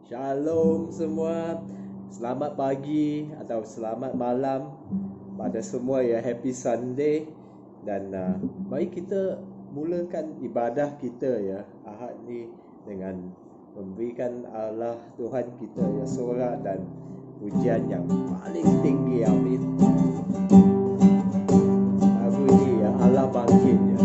Shalom semua. Selamat pagi atau selamat malam pada semua ya. Happy Sunday. Dan mari kita mulakan ibadah kita ya Ahad ni dengan memberikan Allah Tuhan kita ya sorak dan pujian yang paling tinggi. Amin. Lagu ni ya Allah bangkit ya.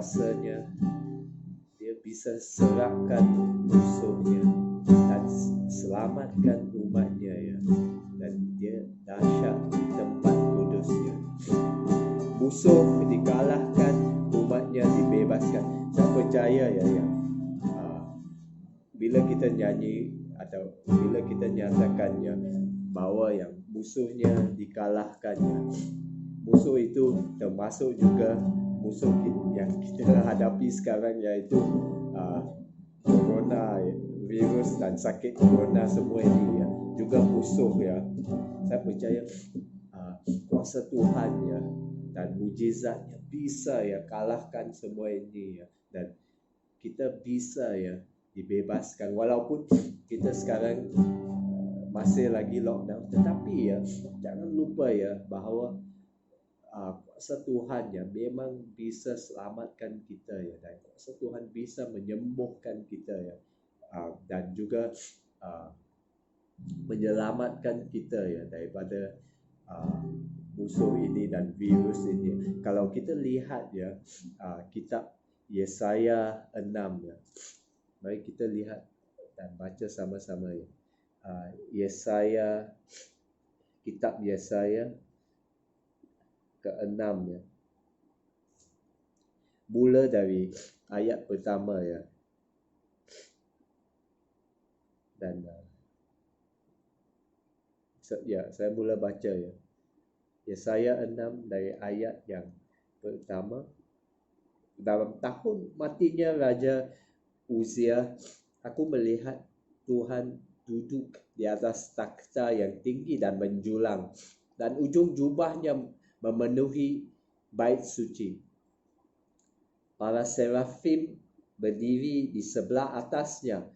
kuasanya, dia bisa serahkan musuhnya dan selamatkan umatnya ya. Dan dia dahsyat di tempat kudusnya. Musuh dikalahkan, umatnya dibebaskan. Saya percaya ya yang bila kita nyanyi atau bila kita nyatakannya bahwa yang musuhnya dikalahkannya, musuh itu termasuk juga musuh yang kita hadapi sekarang, iaitu corona, virus dan sakit corona semua ini ya, juga musuh ya. Saya percaya kuasa Tuhan ya dan mujizatnya bisa ya kalahkan semua ini ya, dan kita bisa ya dibebaskan walaupun kita sekarang masih lagi lockdown. Tetapi ya jangan lupa ya bahawa kuasa Tuhan ya memang bisa selamatkan kita ya, dan kuasa Tuhan bisa menyembuhkan kita ya, dan juga menyelamatkan kita ya daripada musuh ini dan virus ini. Kalau kita lihat ya kitab Yesaya 6 ya, mari kita lihat dan baca sama-sama ya. Yesaya, kitab Yesaya ke-6 ya. Mula dari ayat pertama ya. Dan saya mula baca ya. Yesaya 6 dari ayat yang pertama. Dalam tahun matinya Raja Uzia, aku melihat Tuhan duduk di atas takhta yang tinggi dan menjulang, dan ujung jubahnya memenuhi bait suci. Para serafim berdiri di sebelah atasnya,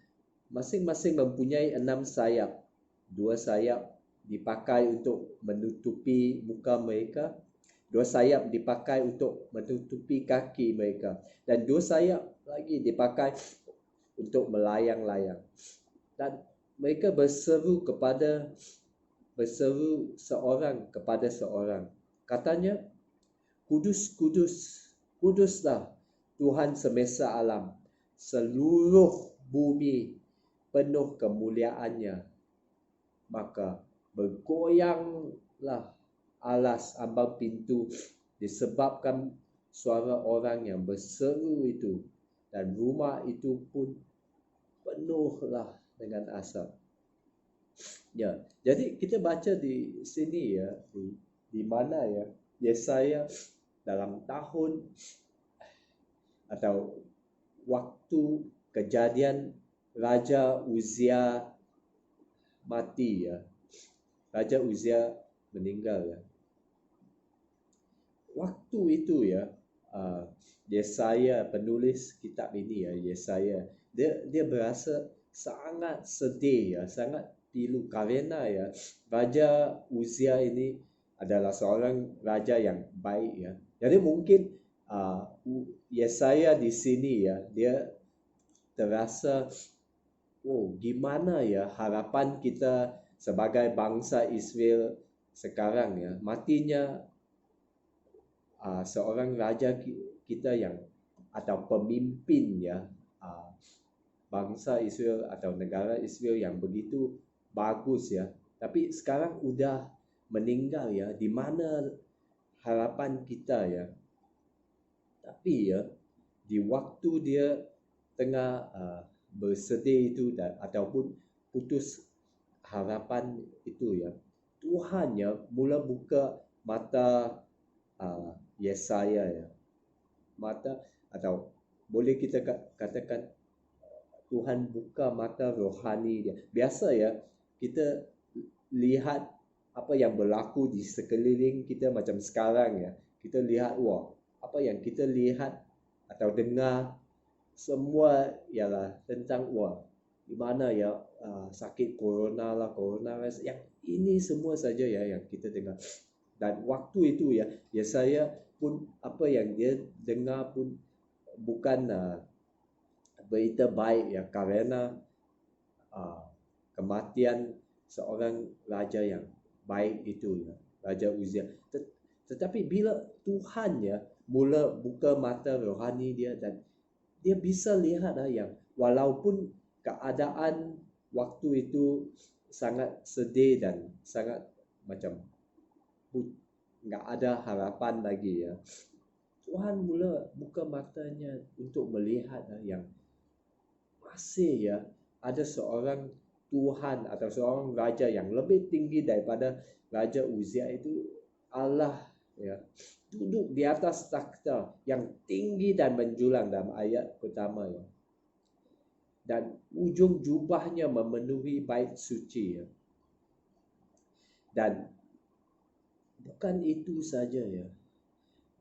masing-masing mempunyai 6 sayap. 2 sayap dipakai untuk menutupi muka mereka, 2 sayap dipakai untuk menutupi kaki mereka, dan 2 sayap lagi dipakai untuk melayang-layang. Dan mereka berseru seorang kepada seorang. Katanya, kudus, kudus, kuduslah Tuhan semesta alam. Seluruh bumi penuh kemuliaannya. Maka bergoyanglah alas ambang pintu disebabkan suara orang yang berseru itu, dan rumah itu pun penuhlah dengan asap. Ya, jadi kita baca di sini ya, di mana ya Yesaya dalam tahun atau waktu kejadian Raja Uzia mati ya. Raja Uzia meninggal ya. Waktu itu ya, Yesaya, penulis kitab ini ya, Yesaya, dia berasa sangat sedih ya, sangat pilu kerana ya Raja Uzia ini adalah seorang raja yang baik ya. Jadi mungkin Yesaya di sini ya, dia terasa, oh gimana ya harapan kita sebagai bangsa Israel sekarang ya, matinya seorang raja kita yang atau pemimpin ya bangsa Israel atau negara Israel yang begitu bagus ya, tapi sekarang udah meninggal ya. Di mana harapan kita ya? Tapi ya di waktu dia tengah bersedih itu dan ataupun putus harapan itu ya, Tuhan ya mula buka mata Yesaya ya, mata, atau boleh kita katakan Tuhan buka mata rohani dia. Biasa ya kita lihat apa yang berlaku di sekeliling kita macam sekarang ya. Kita lihat, wah, apa yang kita lihat atau dengar semua ialah tentang, wah, di mana ya sakit corona lah, coronavirus, yang ini semua saja ya yang kita dengar. Dan waktu itu ya, Yesaya pun apa yang dia dengar pun bukan berita baik ya, kerana kematian seorang raja yang baik itu ya, Raja Uzia. Tetapi bila Tuhan ya mula buka mata rohani dia, dan dia bisa lihat yang walaupun keadaan waktu itu sangat sedih dan sangat macam nggak ada harapan lagi ya, Tuhan mula buka matanya untuk melihat yang masih ya ada seorang Tuhan atau seorang raja yang lebih tinggi daripada Raja Uzia itu, Allah ya, duduk di atas takhta yang tinggi dan menjulang dalam ayat pertama ya. Dan ujung jubahnya memenuhi bait suci ya. Dan bukan itu saja ya.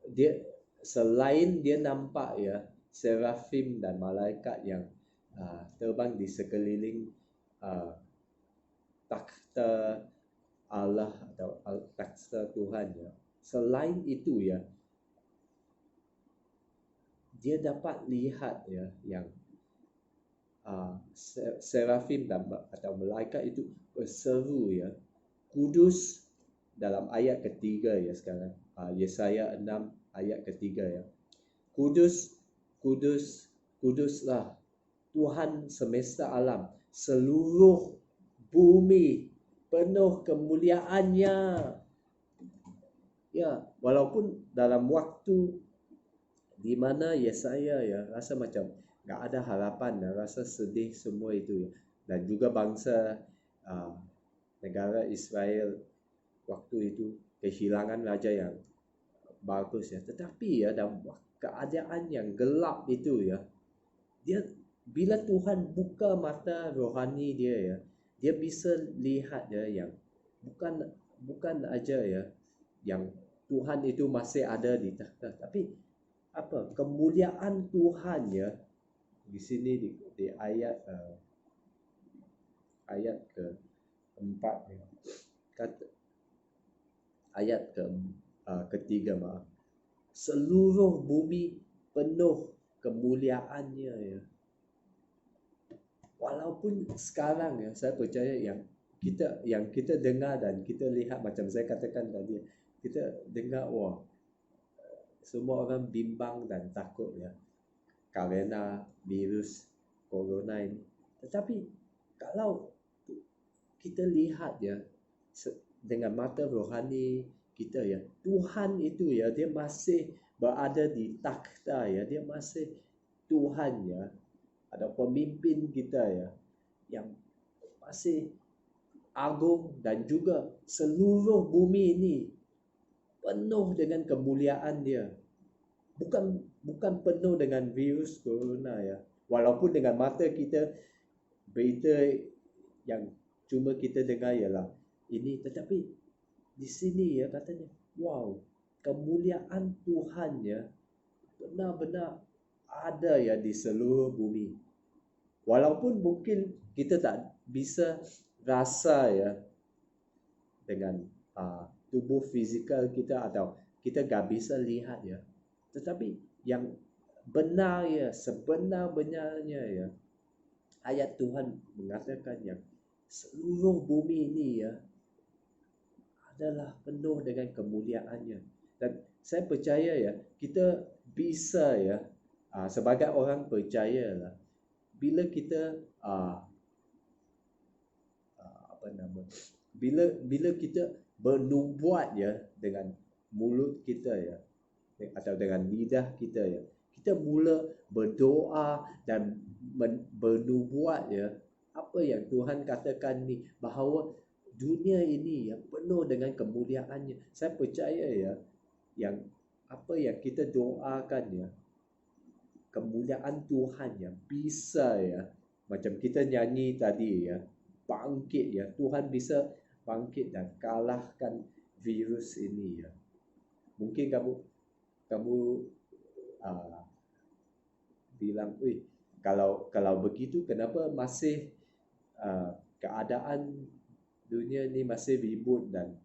Dia selain dia nampak ya serafim dan malaikat yang terbang di sekeliling takhta Allah atau takhta Tuhan ya. Selain itu ya, dia dapat lihat ya yang serafim dan atau malaikat itu berseru ya, kudus, dalam ayat ketiga ya sekarang, Yesaya 6 ayat ketiga ya, kudus, kudus, kuduslah Tuhan semesta alam, seluruh bumi penuh kemuliaannya. Ya, walaupun dalam waktu di mana Yesaya ya rasa macam nggak ada harapan, rasa sedih semua itu ya. Dan juga bangsa negara Israel waktu itu kehilangan raja yang bagus ya. Tetapi ya dalam keadaan yang gelap itu ya, dia bila Tuhan buka mata rohani dia ya, dia bisa lihat ya yang bukan aja ya yang Tuhan itu masih ada di takhta, tapi apa kemuliaan Tuhan ya di sini di ayat keempat ya. Kata ayat ketiga maaf, seluruh bumi penuh kemuliaannya ya. Walaupun sekarang ya saya percaya yang kita dengar dan kita lihat macam saya katakan tadi, kita dengar wah semua orang bimbang dan takut ya karena virus corona ini. Tetapi kalau kita lihat ya dengan mata rohani kita ya, Tuhan itu ya dia masih berada di takhta ya, dia masih Tuhan ya, ada pemimpin kita ya yang masih agung, dan juga seluruh bumi ini penuh dengan kemuliaan dia. Bukan penuh dengan virus corona ya. Walaupun dengan mata kita berita yang cuma kita dengar ialah ini, tetapi di sini ya katanya wow, kemuliaan Tuhan ya benar-benar ada ya di seluruh bumi. Walaupun mungkin kita tak bisa rasa ya dengan tubuh fizikal kita, atau kita tak bisa lihat ya, tetapi yang benar ya, sebenar-benarnya ya, ayat Tuhan mengatakan yang seluruh bumi ini ya adalah penuh dengan kemuliaannya. Dan saya percaya ya kita bisa ya sebagai orang percaya lah, bila kita bila kita bernubuat ya dengan mulut kita ya, atau dengan lidah kita ya, kita mula berdoa dan bernubuat ya, apa yang Tuhan katakan ni, bahawa dunia ini ya penuh dengan kemuliaannya. Saya percaya ya yang apa yang kita doakan ya, kemuliaan Tuhan ya bisa ya, macam kita nyanyi tadi ya, bangkit ya, Tuhan bisa bangkit dan kalahkan virus ini ya. Mungkin kamu bilang, kalau begitu kenapa masih keadaan dunia ni masih ribut dan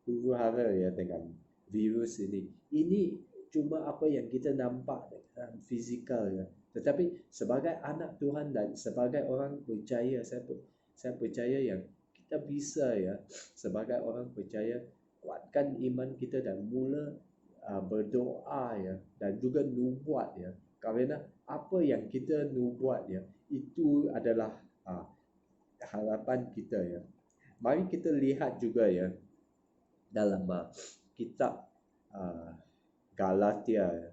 huru-hara ya dengan virus ini. Ini cuma apa yang kita nampak dalam fizikal ya. Tetapi sebagai anak Tuhan dan sebagai orang percaya, saya percaya yang kita bisa ya sebagai orang percaya kuatkan iman kita dan mula berdoa ya, dan juga nubuat ya. Kerana apa yang kita nubuat ya, itu adalah harapan kita ya. Mari kita lihat juga ya dalam kitab Galatia ya.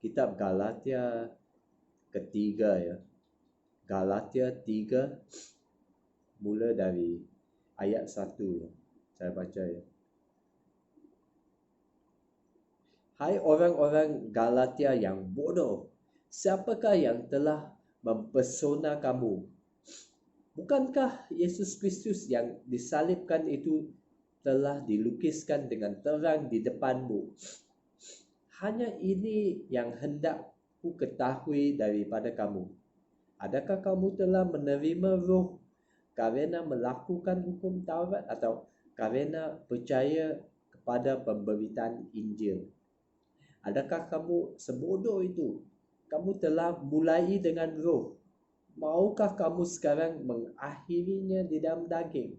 Kitab Galatia ketiga ya. Galatia 3 mula dari ayat 1 ya. Saya baca ya. Hai orang-orang Galatia yang bodoh, siapakah yang telah mempesona kamu? Bukankah Yesus Kristus yang disalibkan itu telah dilukiskan dengan terang di depanmu? Hanya ini yang hendak ku ketahui daripada kamu. Adakah kamu telah menerima roh kerana melakukan hukum Taurat atau kerana percaya kepada pemberitaan Injil? Adakah kamu sebodoh itu? Kamu telah mulai dengan roh. Maukah kamu sekarang mengakhirinya di dalam daging?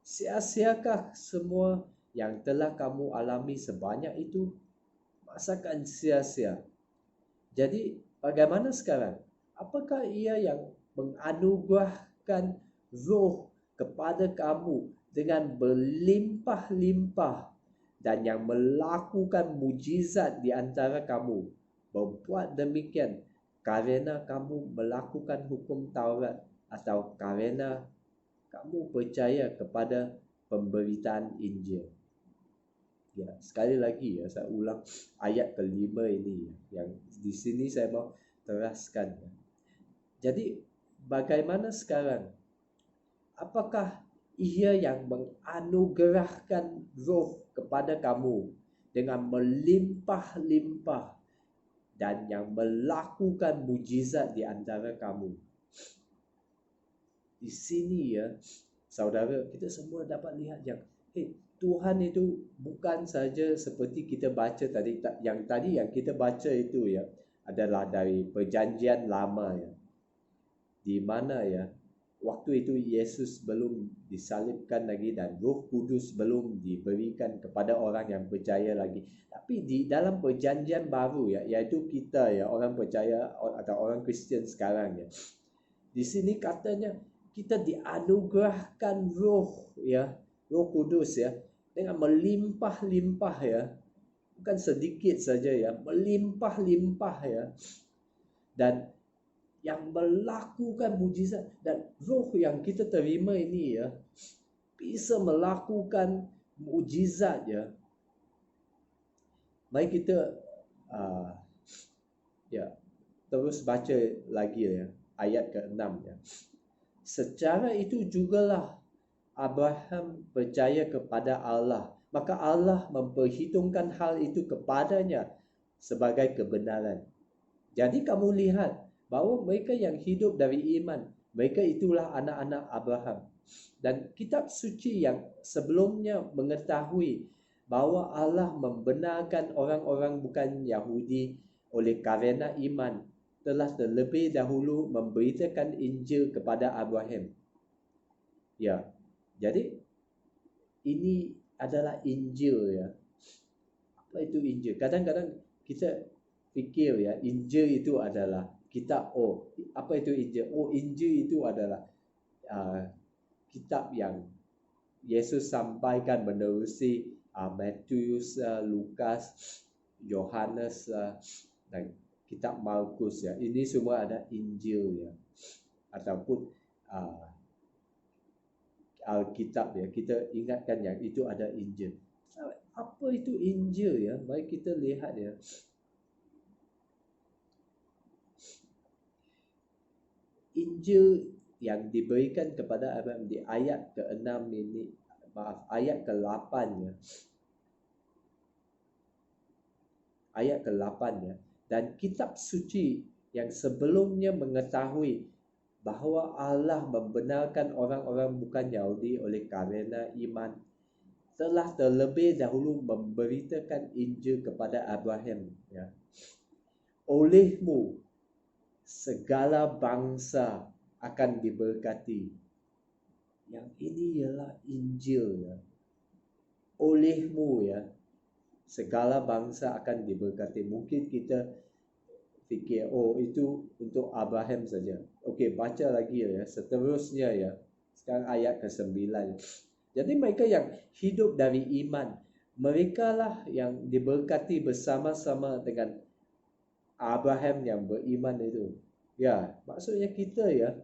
Sia-siakah semua yang telah kamu alami sebanyak itu? Masakan sia-sia? Jadi bagaimana sekarang? Apakah ia yang menganugerahkan roh kepada kamu dengan berlimpah-limpah dan yang melakukan mujizat di antara kamu berbuat demikian kerana kamu melakukan hukum Taurat atau kerana kamu percaya kepada pemberitaan Injil? Ya, sekali lagi ya, saya ulang ayat kelima ini yang di sini saya mau teraskan. Jadi bagaimana sekarang? Apakah ia yang menganugerahkan roh kepada kamu dengan melimpah-limpah dan yang melakukan mujizat di antara kamu? Di sini ya, saudara, kita semua dapat lihat yang Tuhan itu bukan saja seperti kita baca tadi, yang kita baca itu ya adalah dari perjanjian lama ya, di mana ya waktu itu Yesus belum disalibkan lagi dan Roh Kudus belum diberikan kepada orang yang percaya lagi. Tapi di dalam perjanjian baru ya, iaitu kita ya, orang percaya atau orang Kristian sekarang ya, di sini katanya kita dianugerahkan roh ya, Roh Kudus ya, dengan melimpah-limpah ya, bukan sedikit saja ya, melimpah-limpah ya, dan yang melakukan mujizat. Dan roh yang kita terima ini ya bisa melakukan mujizat ya. Mari kita terus baca lagi ya, ayat ke-6 ya. Secara itu jugalah Abraham percaya kepada Allah, maka Allah memperhitungkan hal itu kepadanya sebagai kebenaran. Jadi kamu lihat bahawa mereka yang hidup dari iman, mereka itulah anak-anak Abraham. Dan kitab suci yang sebelumnya mengetahui bahawa Allah membenarkan orang-orang bukan Yahudi oleh kerana iman, telah terlebih dahulu memberitakan Injil kepada Abraham. Ya, jadi ini adalah Injil ya. Apa itu Injil? Kadang-kadang kita fikir ya, Injil itu adalah kitab. Apa itu Injil? Injil itu adalah kitab yang Yesus sampaikan menerusi Matius, Lukas, Yohanes dan kitab Markus ya. Ini semua ada Injil ya, ataupun Alkitab ya. Kita ingatkan yang itu ada Injil. Apa itu Injil ya? Mari kita lihat ya. Injil yang diberikan kepada Abraham di ayat ke-6 ini, ayat ke-8 ya. Ayat ke-8 ya. Dan kitab suci yang sebelumnya mengetahui bahawa Allah membenarkan orang-orang bukan Yahudi oleh kerana iman, telah terlebih dahulu memberitakan Injil kepada Abraham ya. Olehmu segala bangsa akan diberkati. Yang ini ialah Injil ya. Olehmu ya, segala bangsa akan diberkati. Mungkin kita fikir, oh itu untuk Abraham saja. Okey, baca lagi ya, seterusnya ya. Sekarang ayat ke-9. Jadi mereka yang hidup dari iman, mereka lah yang diberkati bersama-sama dengan Abraham yang beriman itu. Ya, maksudnya kita ya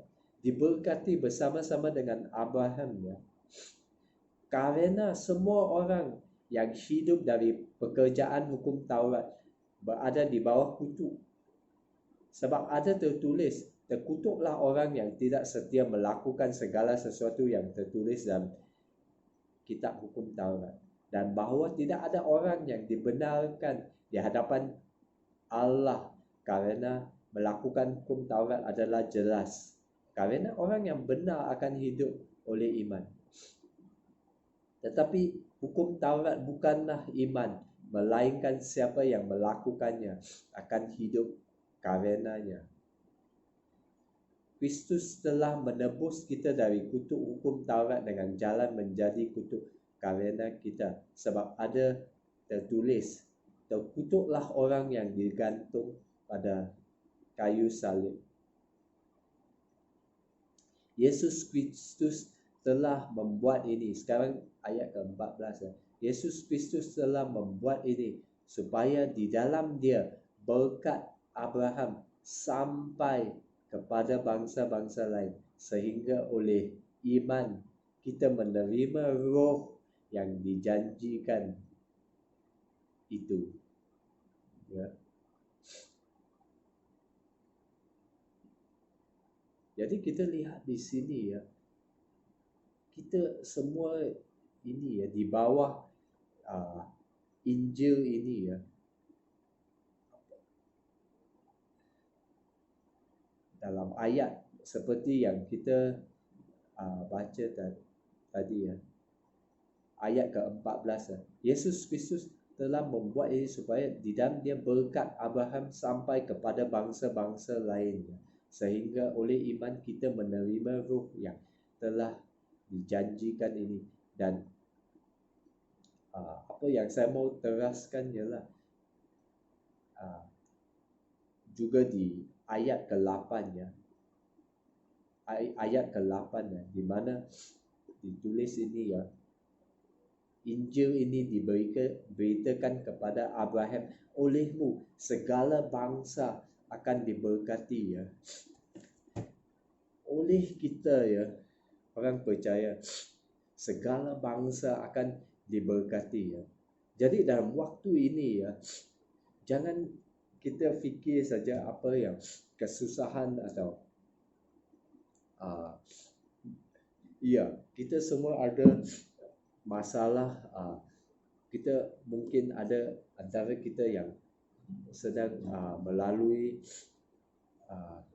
diberkati bersama-sama dengan Abraham ya. Karena semua orang yang hidup dari pekerjaan hukum Taurat berada di bawah kutuk. Sebab ada tertulis, terkutuklah orang yang tidak setia melakukan segala sesuatu yang tertulis dalam kitab hukum Taurat. Dan bahawa tidak ada orang yang dibenarkan di hadapan Allah karena melakukan hukum Taurat adalah jelas. Karena orang yang benar akan hidup oleh iman. Tetapi hukum Taurat bukanlah iman, melainkan siapa yang melakukannya akan hidup karenanya. Kristus telah menebus kita dari kutuk hukum Taurat dengan jalan menjadi kutuk karena kita. Sebab ada tertulis, terkutuklah orang yang digantung pada kayu salib. Yesus Kristus telah membuat ini. Sekarang ayat ke-14 ya. Yesus Kristus telah membuat ini supaya di dalam dia berkat Abraham sampai kepada bangsa-bangsa lain, sehingga oleh iman kita menerima roh yang dijanjikan itu. Ya. Jadi kita lihat di sini ya, kita semua ini ya di bawah Injil ini ya. Dalam ayat seperti yang kita baca tadi ya. Ayat ke-14 ya. Yesus Kristus telah membuat ini supaya di dalam dia berkat Abraham sampai kepada bangsa-bangsa lain ya. Sehingga oleh iman kita menerima roh yang telah dijanjikan ini. Dan apa yang saya mau teraskan ialah juga di ayat ke-8 ya. Ayat ke-8 ya, di mana ditulis ini ya, Injil ini diberitakan kepada Abraham, olehmu segala bangsa akan diberkati ya. Oleh kita ya, orang percaya segala bangsa akan diberkati ya. Jadi dalam waktu ini ya, jangan kita fikir saja apa yang kesusahan atau ya, kita semua ada masalah. Kita mungkin ada antara kita yang sedang melalui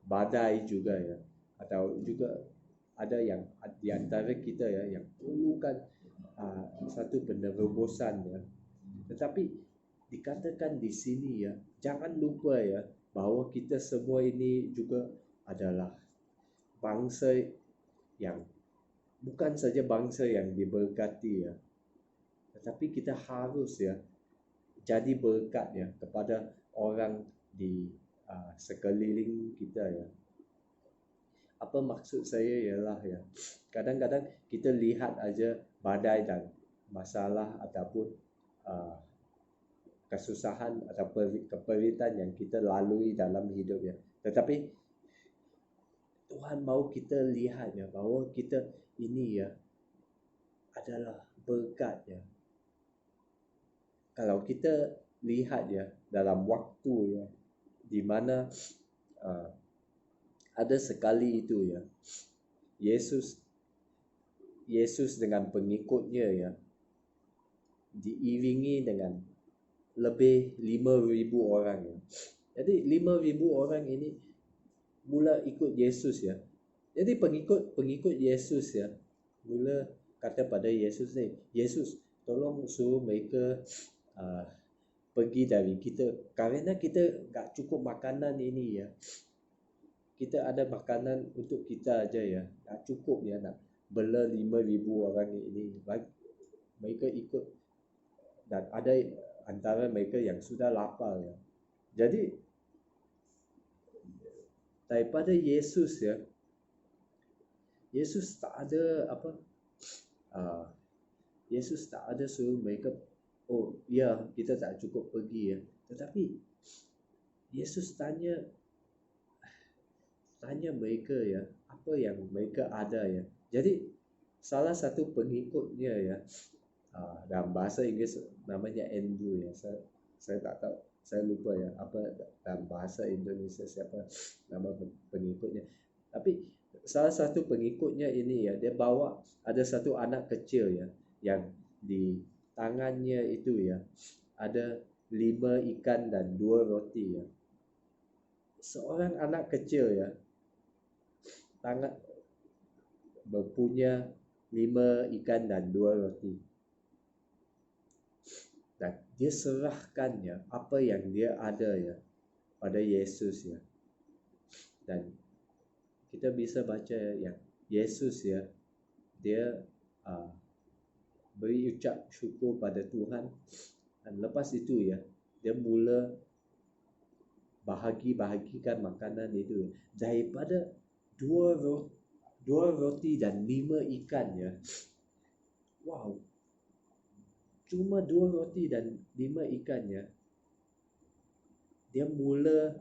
badai juga ya, atau juga ada yang di antara kita ya yang perlukan satu penerobosan ya. Tetapi dikatakan di sini ya, jangan lupa ya bahawa kita semua ini juga adalah bangsa yang bukan saja bangsa yang diberkati ya, tetapi kita harus ya jadi berkat ya kepada orang di sekeliling kita ya. Apa maksud saya ialah ya, kadang-kadang kita lihat aja badai dan masalah ataupun kesusahan atau keperitan yang kita lalui dalam hidup ya. Tetapi Tuhan mau kita lihat ya bahawa kita ini ya adalah berkat ya. Kalau kita lihat ya dalam waktu ya di mana ada sekali itu ya, Yesus dengan pengikutnya ya diiringi dengan lebih 5,000 orang ya. Jadi 5,000 orang ini mula ikut Yesus ya. Jadi pengikut Yesus ya mula kata pada Yesus ni, Yesus tolong suruh mereka pergi dari kita kerana kita tak cukup makanan ini ya. Kita ada makanan untuk kita aja ya, tak cukup ya nak bela 5,000 orang ini. Mereka ikut, dan ada antara mereka yang sudah lapar ya. Jadi daripada Yesus ya, Yesus tak ada Yesus tak ada suruh mereka, oh ya kita tak cukup pergi ya. Tetapi Yesus tanya mereka ya, apa yang mereka ada ya. Jadi salah satu pengikutnya ya, dalam bahasa Inggeris namanya Andrew ya. Saya tak tahu, saya lupa ya apa dalam bahasa Indonesia siapa nama pengikutnya. Tapi salah satu pengikutnya ini ya, dia bawa ada satu anak kecil ya, yang di tangannya itu ya ada 5 ikan dan 2 roti ya. Seorang anak kecil ya, tangan berpunya 5 ikan dan 2 roti. Dan dia serahkan ya apa yang dia ada ya pada Yesus ya. Dan kita bisa baca yang Yesus ya, dia beri ucap syukur pada Tuhan, dan lepas itu ya dia mula bahagikan makanan itu daripada 2 roti dan 5 ikan ya. Wow, cuma 2 roti dan 5 ikan ya, dia mula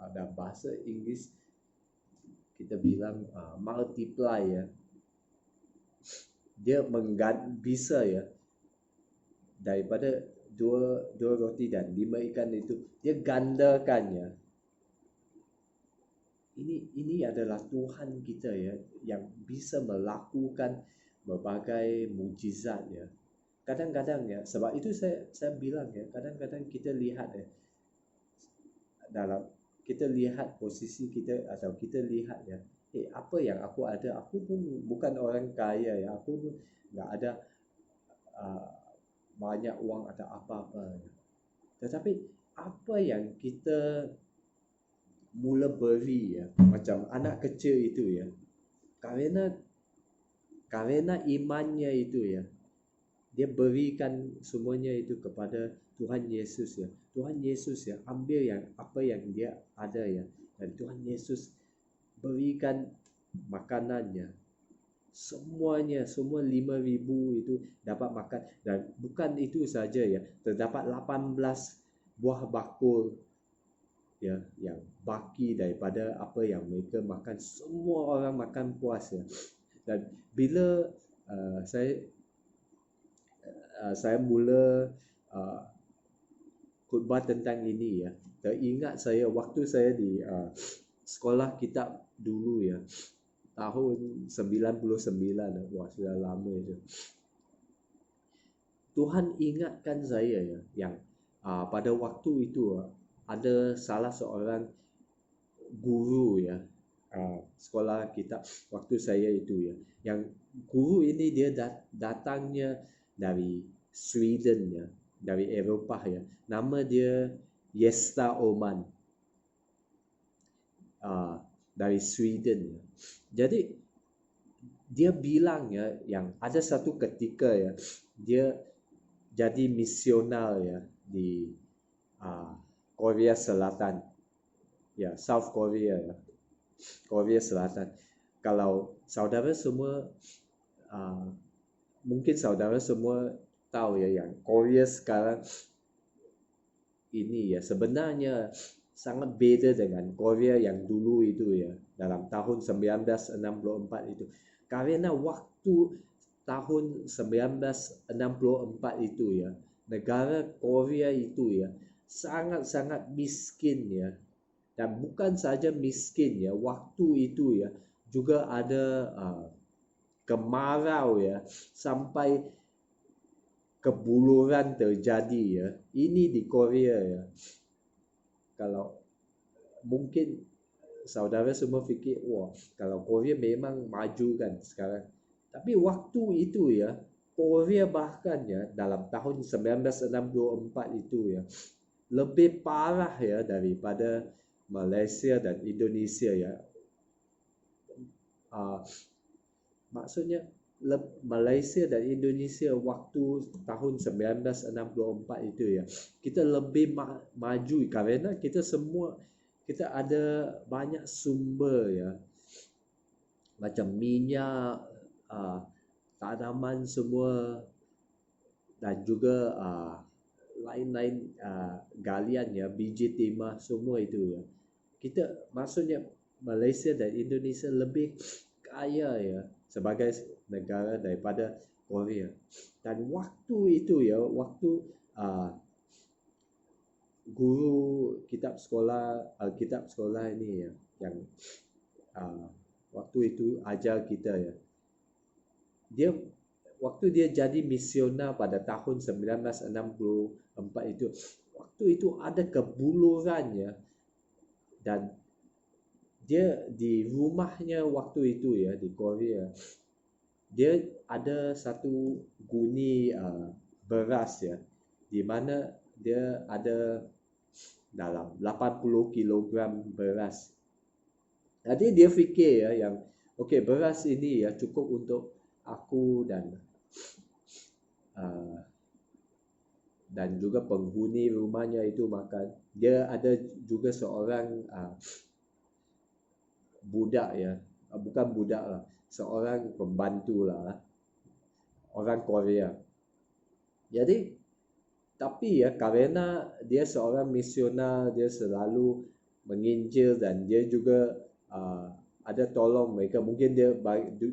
dalam bahasa Inggeris kita bilang multiply ya. Dia bisa ya, daripada 2 roti dan 5 ikan itu dia gandakan ya. Ini adalah Tuhan kita ya, yang bisa melakukan berbagai mukjizat ya. Kadang-kadang ya, sebab itu saya bilang ya, kadang-kadang kita lihat ya, kita lihat posisi kita, atau kita lihat ya, apa yang aku ada, aku pun bukan orang kaya ya, aku pun nggak ada banyak uang atau apa-apa ya. Tetapi apa yang kita mula beri ya, macam anak kecil itu ya, karena imannya itu ya, dia berikan semuanya itu kepada Tuhan Yesus ya. Tuhan Yesus ya ambil yang apa yang dia ada ya, dan Tuhan Yesus berikan makanannya. Semuanya, semua 5,000 itu dapat makan. Dan bukan itu saja ya, terdapat 18 buah bakul ya, yang baki daripada apa yang mereka makan. Semua orang makan puas ya. Dan bila saya mula khutbah tentang ini ya, teringat saya waktu saya di sekolah kitab dulu ya, tahun 99. Wah, sudah lama itu. Tuhan ingatkan saya ya, yang pada waktu itu ada salah seorang guru ya, sekolah kitab waktu saya itu ya, yang guru ini dia datangnya dari Sweden ya, dari Eropah ya. Nama dia Yesta Oman, dari Sweden ya. Jadi dia bilang ya, yang ada satu ketika ya, dia jadi misionar ya di Korea Selatan ya, South Korea ya, Korea Selatan. Kalau saudara semua mungkin saudara semua tahu ya, yang Korea sekarang ini ya sebenarnya sangat beda dengan Korea yang dulu itu ya, dalam tahun 1964 itu. Karena waktu tahun 1964 itu ya, negara Korea itu ya sangat-sangat miskin ya. Dan bukan saja miskin ya, waktu itu ya juga ada kemarau ya, sampai kebuluran terjadi ya. Ini di Korea ya. Kalau mungkin saudara semua fikir, wah, kalau Korea memang maju kan sekarang. Tapi waktu itu ya, Korea bahkan ya dalam tahun 1964 itu ya lebih parah ya daripada Malaysia dan Indonesia ya. Maksudnya Malaysia dan Indonesia waktu tahun 1964 itu ya, kita lebih maju kerana kita ada banyak sumber ya, macam minyak, tanaman semua, dan juga lain-lain galian ya, biji timah semua itu ya. Maksudnya Malaysia dan Indonesia lebih kaya ya sebagai negara daripada Korea. Dan waktu itu ya, waktu guru kitab sekolah ini ya, yang waktu itu ajar kita ya, waktu dia jadi misioner pada tahun 1964 itu, waktu itu ada kebuluran ya, dan dia di rumahnya waktu itu ya di Korea, dia ada satu guni beras ya, di mana dia ada dalam 80 kilogram beras. Jadi dia fikir ya yang okey, beras ini ya cukup untuk aku dan juga penghuni rumahnya itu makan. Dia ada juga seorang budak ya, bukan budak lah, seorang pembantu lah, orang Korea. Jadi tapi ya kerana dia seorang misioner, dia selalu menginjil dan dia juga ada tolong mereka, mungkin dia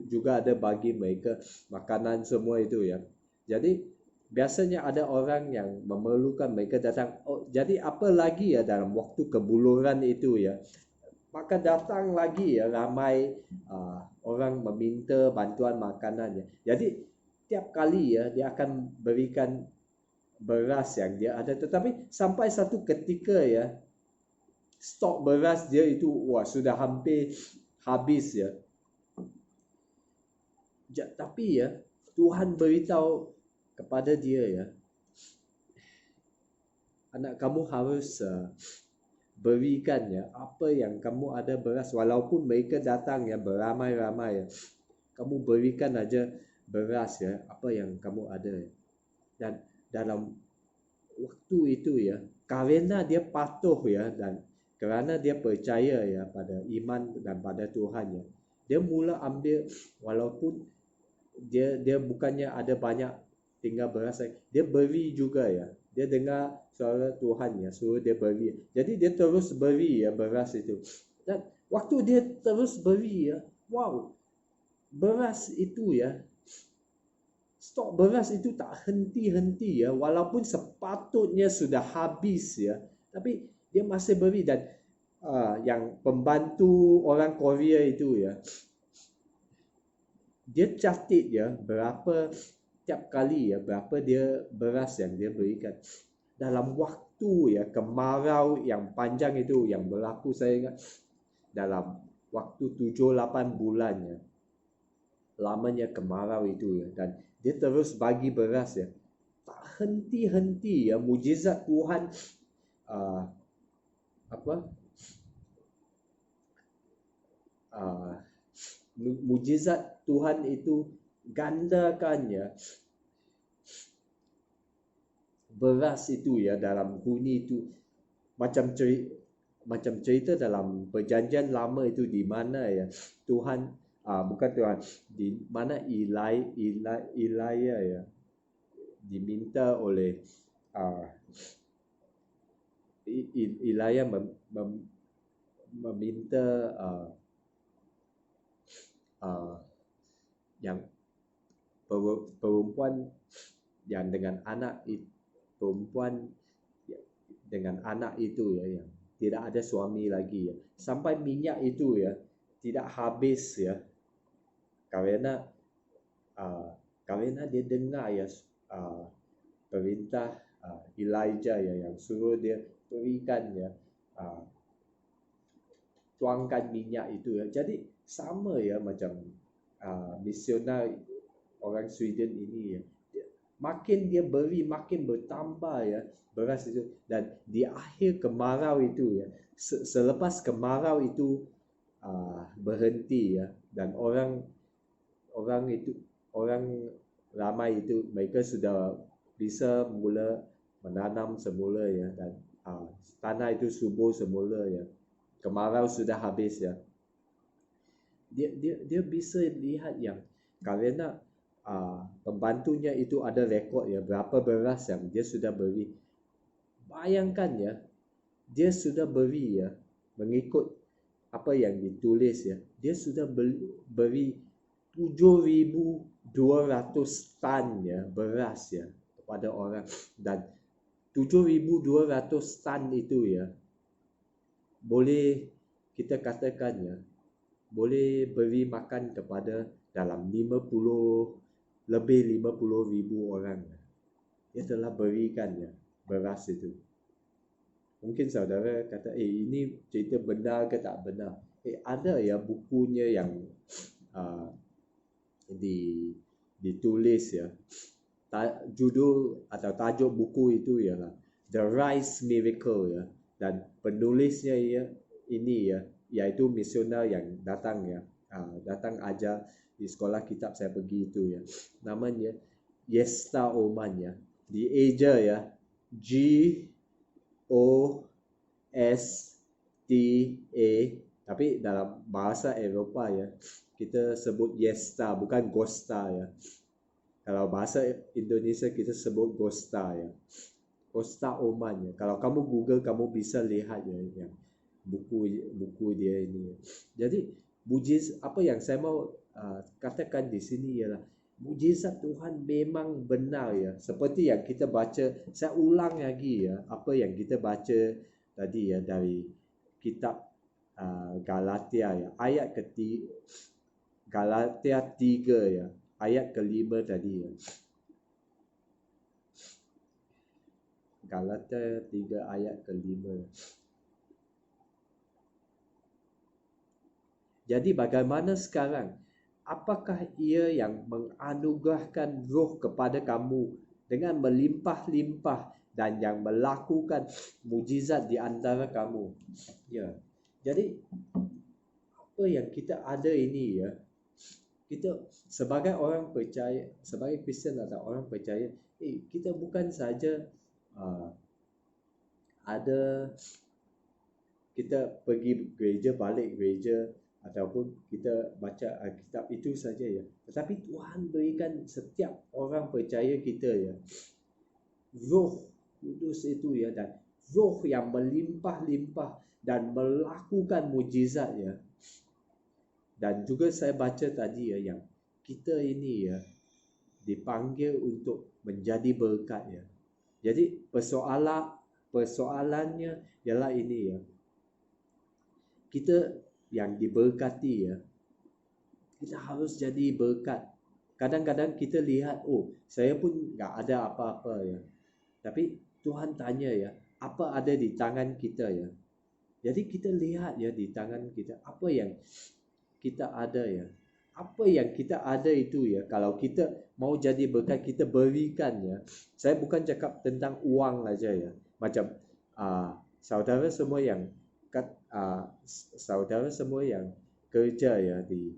juga ada bagi mereka makanan semua itu ya. Jadi biasanya ada orang yang memerlukan, mereka datang. Jadi apa lagi ya dalam waktu kebuluran itu ya, maka datang lagi ya ramai orang meminta bantuan makanan ya. Jadi tiap kali ya dia akan berikan beras yang dia ada, tetapi sampai satu ketika ya stok beras dia itu sudah hampir habis ya. Tapi ya Tuhan beritahu kepada dia ya, anak kamu harus berikan ya apa yang kamu ada beras, walaupun mereka datang ya beramai-ramai ya, kamu berikan aja beras ya apa yang kamu ada ya. Dan dalam waktu itu ya, kerana dia patuh ya, dan kerana dia percaya ya pada iman dan pada Tuhan ya, dia mula ambil, walaupun dia bukannya ada banyak tinggal beras, dia beri juga ya. Dia dengar suara Tuhan ya, suruh dia beri. Jadi dia terus beri ya beras itu. Dan waktu dia terus beri ya, wow, beras itu ya, stok beras itu tak henti-henti ya, walaupun sepatutnya sudah habis ya, tapi dia masih beri. Dan yang pembantu orang Korea itu ya, dia catat ya berapa tiap kali ya, berapa dia beras yang dia berikan dalam waktu ya kemarau yang panjang itu yang berlaku, saya ingat dalam waktu 7-8 bulan ya, lamanya kemarau itu ya, dan dia terus bagi beras ya, tak henti-henti ya. Mujizat Tuhan mujizat Tuhan itu gandakannya beras itu ya dalam huni itu, macam cerita dalam perjanjian lama itu, di mana ya Tuhan bukan Tuhan, di mana Elia ya diminta oleh Elia meminta yang perempuan yang dengan anak perempuan dengan anak itu ya, yang tidak ada suami lagi ya, sampai minyak itu ya tidak habis ya, karena dia dengar ya perintah Elijah ya, yang suruh dia berikan ya, tuangkan minyak itu ya. Jadi sama ya macam misioner orang Sweden ini ya, makin dia beri makin bertambah ya beras itu. Dan di akhir kemarau itu ya, selepas kemarau itu berhenti ya, dan orang orang itu orang ramai itu mereka sudah bisa mula menanam semula ya, dan tanah itu subur semula ya, kemarau sudah habis ya. Dia bisa lihat yang kerana pembantunya itu ada rekod ya berapa beras yang dia sudah beri. Bayangkan ya, dia sudah beri ya mengikut apa yang ditulis ya, dia sudah beri 7.200 tan ya beras ya kepada orang. Dan 7.200 tan itu ya boleh kita katakan ya boleh beri makan kepada dalam 50,000 orang. Dia telah berikan ya beras itu. Mungkin saudara kata, ini cerita benar ke tak benar? Ada ya bukunya yang ditulis ya. Judul atau tajuk buku itu ialah The Rice Miracle ya. Dan penulisnya ya ini ya, iaitu misioner yang datang ya, datang ajar di sekolah kitab saya pergi itu ya. Namanya Yesta Oman ya. Di Asia ya, Gosta, tapi dalam bahasa Eropah ya kita sebut Yesta, bukan Gosta ya. Kalau bahasa Indonesia kita sebut Gosta ya. Gosta Oman ya. Kalau kamu Google kamu bisa lihat ya yang buku dia ini. Jadi apa yang saya mau katakan di sini ialah mujizat Tuhan memang benar ya. Seperti yang kita baca, saya ulang lagi ya apa yang kita baca tadi ya dari kitab Galatia ya, ayat Galatia 3 ya, ayat ke-5 tadi ya. Galatia 3 ayat ke-5. Jadi bagaimana sekarang? Apakah ia yang menganugerahkan roh kepada kamu dengan melimpah-limpah dan yang melakukan mujizat di antara kamu? Ya. Jadi apa yang kita ada ini ya, kita sebagai orang percaya, sebagai Kristian atau orang percaya, kita bukan saja ada kita pergi gereja, balik gereja, ataupun kita baca Alkitab itu saja ya. Tetapi Tuhan berikan setiap orang percaya kita ya Roh Kudus itu ya, dan roh yang melimpah-limpah dan melakukan mujizat ya. Dan juga saya baca tadi ya yang kita ini ya dipanggil untuk menjadi berkat ya. Jadi persoalannya ialah ini ya. Kita yang diberkati ya, kita harus jadi berkat. Kadang-kadang kita lihat, saya pun tak ada apa-apa ya. Tapi Tuhan tanya ya, apa ada di tangan kita ya. Jadi kita lihat ya di tangan kita, apa yang kita ada ya. Apa yang kita ada itu ya, kalau kita mau jadi berkat, kita berikan ya. Saya bukan cakap tentang uang aja ya. Macam saudara semua yang kerja ya di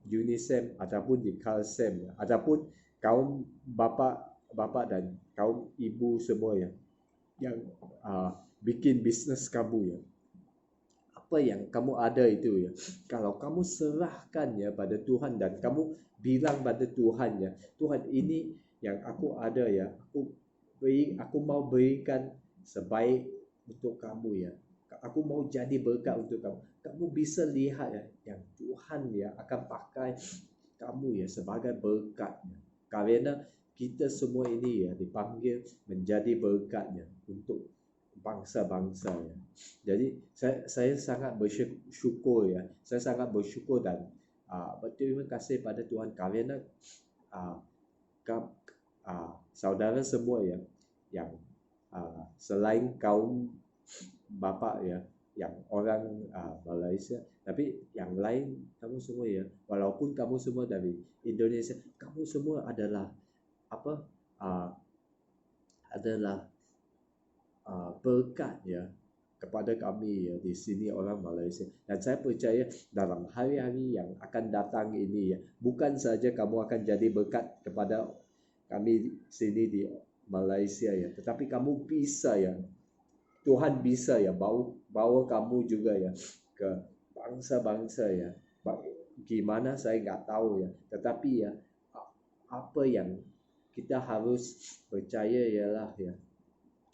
UNICEF ataupun di Calsem ya, ataupun kaum bapa dan kaum ibu semua yang bikin bisnes kamu ya. Apa yang kamu ada itu ya, kalau kamu serahkan ya pada Tuhan dan kamu bilang pada Tuhan ya, Tuhan ini yang aku ada ya, aku mau berikan sebaik untuk kamu ya. Aku mau jadi berkat untuk kamu. Kamu bisa lihat ya, yang Tuhan ya akan pakai kamu ya sebagai berkat ya. Karena kita semua ini ya dipanggil menjadi berkatnya untuk bangsa-bangsa ya. Jadi saya sangat bersyukur ya. Saya sangat bersyukur dan berterima kasih pada Tuhan karena saudara semua ya yang selain kaum bapa ya, yang orang Malaysia, tapi yang lain kamu semua ya, walaupun kamu semua dari Indonesia, kamu semua adalah uh, adalah berkat ya kepada kami ya di sini orang Malaysia. Dan saya percaya dalam hari-hari yang akan datang ini ya, bukan saja kamu akan jadi berkat kepada kami sini di Malaysia ya, tetapi kamu bisa ya, Tuhan bisa ya bawa kamu juga ya ke bangsa-bangsa ya. Gimana saya nggak tahu ya, tetapi ya apa yang kita harus percaya ialah ya,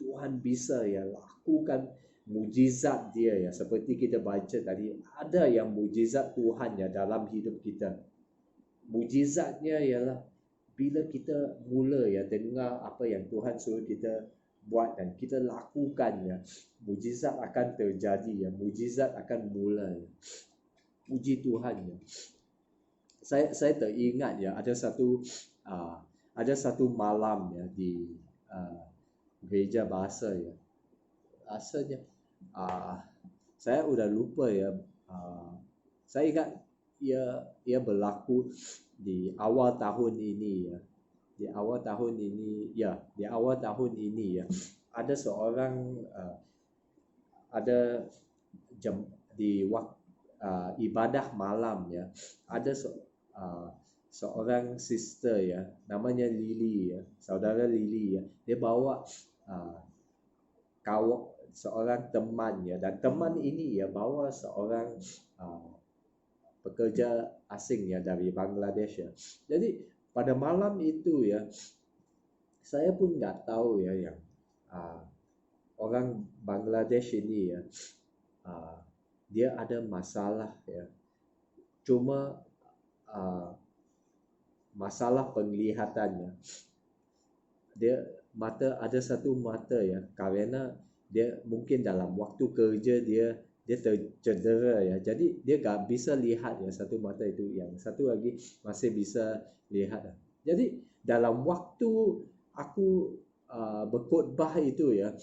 Tuhan bisa ya lakukan mujizat dia ya, seperti kita baca tadi, ada yang mujizat Tuhan ya dalam hidup kita. Mujizatnya ialah bila kita mula ya dengar apa yang Tuhan suruh kita buat dan kita lakukan ya, mujizat akan terjadi ya, mujizat akan mula ya. Puji Tuhan ya. Saya teringat ya, ada satu malam ya di gereja bahasa ya. Asalnya saya udah lupa ya. Saya ingat ia berlaku di awal tahun ini ya. Di awal tahun ini ya. Ada seorang ada jam di waktu ibadah malam ya. Ada seorang sister ya, namanya Lily ya, saudara Lily ya. Dia bawa seorang teman ya, dan teman ini ya bawa seorang pekerja asing ya dari Bangladesh ya. Jadi pada malam itu ya, saya pun nggak tahu ya yang orang Bangladesh ini ya, dia ada masalah ya, cuma masalah penglihatannya. Dia ada satu mata ya, karena dia mungkin dalam waktu kerja dia tercedera ya, jadi dia gak bisa lihat ya satu mata itu, yang satu lagi masih bisa lihat. Jadi dalam waktu aku berkhotbah itu ya,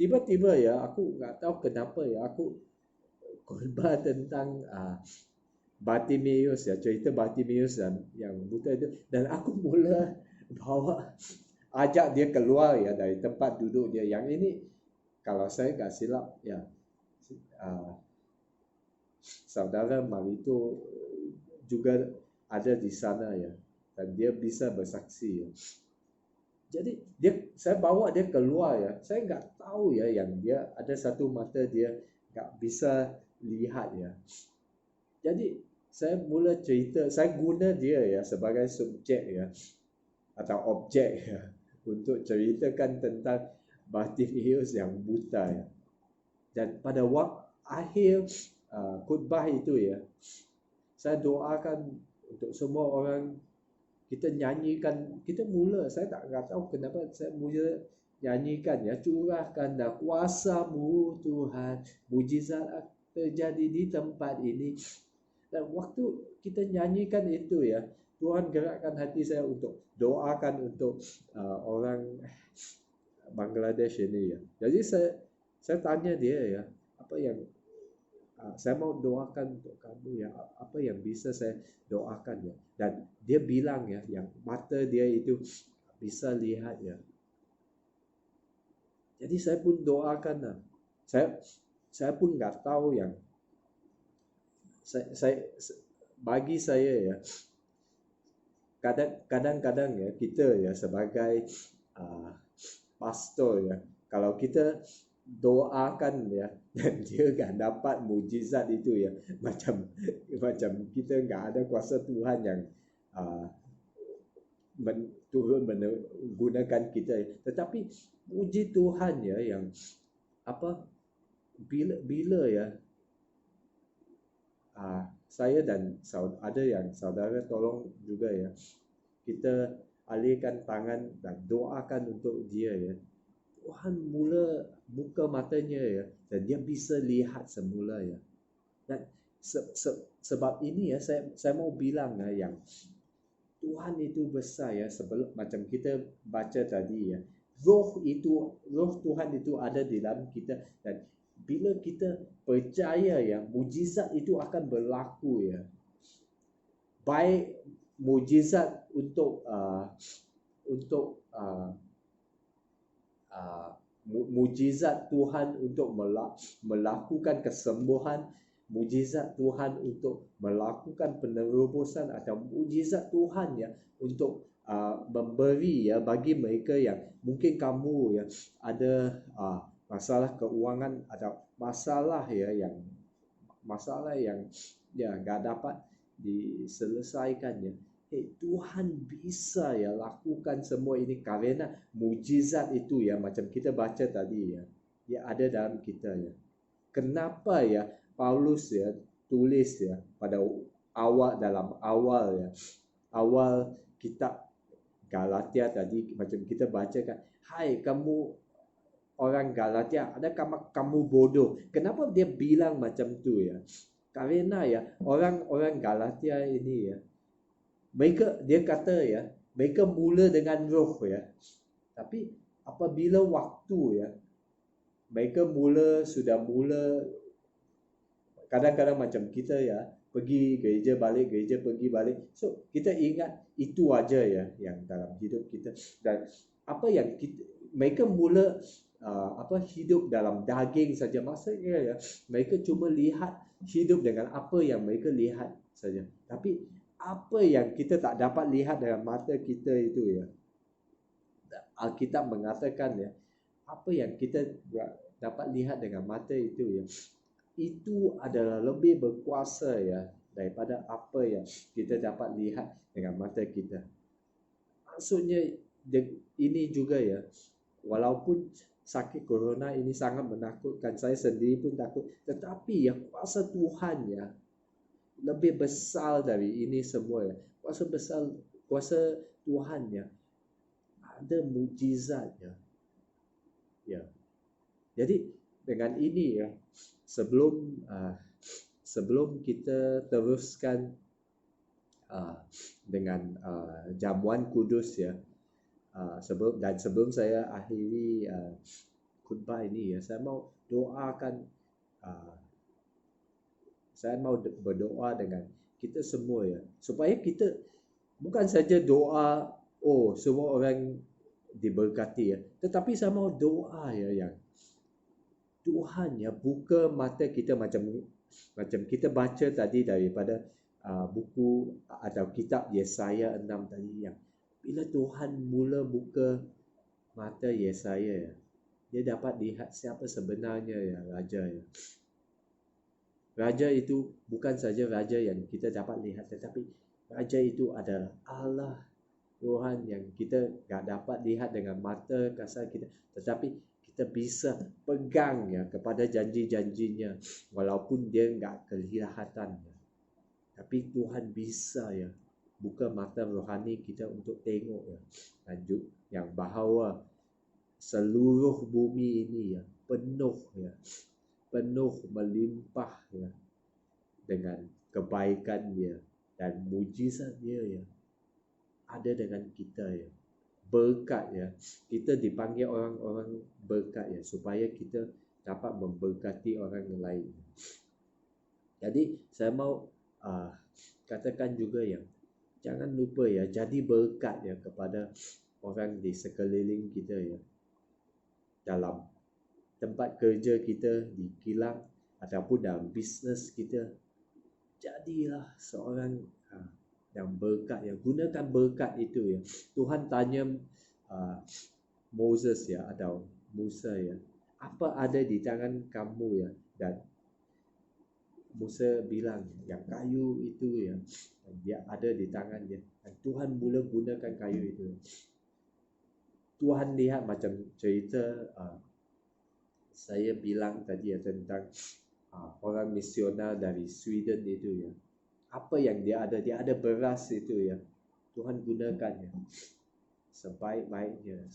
tiba-tiba ya aku nggak tahu kenapa ya, aku khotbah tentang Bartimeus ya, cerita Bartimeus dan yang buta itu, dan aku mula ajak dia keluar ya dari tempat duduk dia. Yang ini kalau saya nggak silap ya, saudara Marito juga ada di sana ya, dan dia bisa bersaksi ya. Jadi saya bawa dia keluar ya, saya nggak tahu ya yang dia ada satu mata dia nggak bisa lihat ya. Jadi saya mula cerita, saya guna dia ya sebagai subjek ya, atau objek ya, untuk ceritakan tentang Bartimeus yang buta ya. Dan pada waktu akhir khutbah itu ya, saya doakan untuk semua orang, kita nyanyikan, saya nggak tahu kenapa saya mula nyanyikan ya, curahkanlah kuasa-Mu Tuhan, mujizat terjadi di tempat ini. Dan waktu kita nyanyikan itu ya, Tuhan gerakkan hati saya untuk doakan untuk orang Bangladesh ini ya. Jadi saya tanya dia ya, apa yang saya mau doakan untuk kamu ya, apa yang bisa saya doakan ya. Dan dia bilang ya, yang mata dia itu bisa lihat ya. Jadi saya pun doakan lah. Saya pun nggak tahu yang bagi saya ya, kadang-kadang ya kita ya sebagai pastor ya, kalau kita doakan ya dan dia nggak dapat mujizat itu ya, macam kita nggak ada kuasa Tuhan yang turun menggunakan kita. Tetapi puji Tuhan ya, yang bila ya saya dan ada yang saudara tolong juga ya, kita alihkan tangan dan doakan untuk dia ya. Tuhan mula buka matanya ya, dan dia bisa lihat semula ya. Dan sebab ini ya, saya mau bilang ya, yang Tuhan itu besar ya, sebelum macam kita baca tadi ya, roh Tuhan itu ada di dalam kita, dan bila kita percaya ya, mujizat itu akan berlaku ya. Baik mujizat untuk uh, mujizat Tuhan untuk melakukan kesembuhan, mujizat Tuhan untuk melakukan penerobosan, atau mujizat Tuhan ya untuk memberi ya bagi mereka yang mungkin kamu ya ada masalah keuangan atau masalah yang ya nggak dapat diselesaikan ya. Tuhan bisa ya lakukan semua ini karena mujizat itu ya, macam kita baca tadi ya, dia ada dalam kita ya. Kenapa ya Paulus ya tulis ya pada dalam awal kitab Galatia tadi, macam kita baca kan, hai kamu orang Galatia, adakah kamu bodoh? Kenapa dia bilang macam tu ya? Karena ya orang-orang Galatia ini ya, dia kata ya, mereka mula dengan roh ya, tapi apabila waktu ya, mereka sudah mula kadang-kadang macam kita ya, pergi gereja balik, gereja pergi balik, so kita ingat itu aja ya yang dalam hidup kita. Dan apa yang mereka mula hidup dalam daging saja, maksudnya ya mereka cuma lihat hidup dengan apa yang mereka lihat saja, tapi apa yang kita tak dapat lihat dengan mata kita itu ya, Alkitab mengatakan ya, apa yang kita dapat lihat dengan mata itu ya, itu adalah lebih berkuasa ya daripada apa yang kita dapat lihat dengan mata kita. Maksudnya ini juga ya, walaupun sakit corona ini sangat menakutkan, saya sendiri pun takut, tetapi ya kuasa Tuhan ya lebih besar dari ini semua ya. Kuasa Tuhan ya, ada mujizat ya. Ya. Jadi dengan ini ya, sebelum kita teruskan dengan jamuan kudus ya, sebelum saya akhiri khutbah ini ya, saya mau doakan, saya mau berdoa dengan kita semua ya, supaya kita bukan saja doa semua orang diberkati ya, tetapi saya mau doa ya yang Tuhan ya buka mata kita, macam kita baca tadi daripada buku atau kitab Yesaya 6 tadi, yang bila Tuhan mula buka mata Yesaya ya, dia dapat lihat siapa sebenarnya ya raja ya. Raja itu bukan saja raja yang kita dapat lihat, tetapi raja itu adalah Allah Tuhan yang kita tak dapat lihat dengan mata kasar kita, tetapi kita bisa pegang ya kepada janji-janjinya walaupun dia enggak kelihatan ya. Tapi Tuhan bisa ya buka mata rohani kita untuk tengok ya, lanjut yang bahawa seluruh bumi ini ya penuh melimpah ya dengan kebaikan dia dan mujizat dia ya ada dengan kita ya. Berkat ya, kita dipanggil orang-orang berkat ya, supaya kita dapat memberkati orang lain. Jadi saya mau katakan juga ya, jangan lupa ya jadi berkat ya kepada orang di sekeliling kita ya, dalam tempat kerja kita, di kilang ataupun dalam bisnes kita. Jadilah seorang yang berkat ya, gunakan berkat itu ya. Tuhan tanya Moses ya atau Musa ya, apa ada di tangan kamu ya, dan Musa bilang yang kayu itu ya, dia ada di tangan dia, dan Tuhan mula gunakan kayu itu. Tuhan lihat macam cerita saya bilang tadi ya tentang orang misioner dari Sweden itu ya, apa yang dia ada beras itu ya, Tuhan gunakan ya sebaik-baiknya